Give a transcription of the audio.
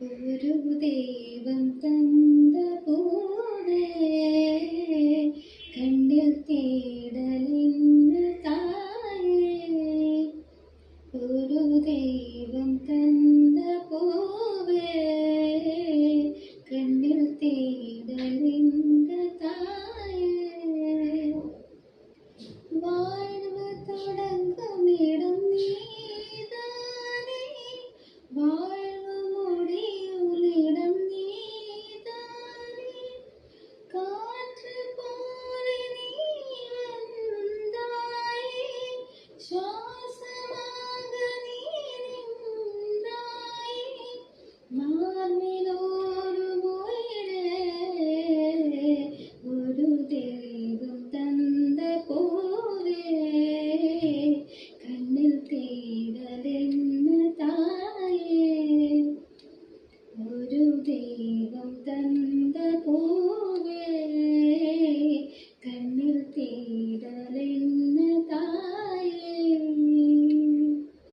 ഒരു ദൈവം തന്ന പൂവേ കണ്ണിൽ തേടലിന് തായേ. ഒരു ദൈവം തന്ന പൂവേ കണ്ണിൽ തേടലിന് തായേ. வாழ்வு தொடங்குமிடம் நீதானே, வாழ்வு முடியுமிடம் நீதானே. காற்று போல நீ வந்தாயே, சுவாசமாக நீ நின்றாயே. மார்பிலோடு உயிரே ஒரு தெய்வம் தந்த பூவே കണ്ണിൽ തേടലെന്ന് തായേ. ഒരു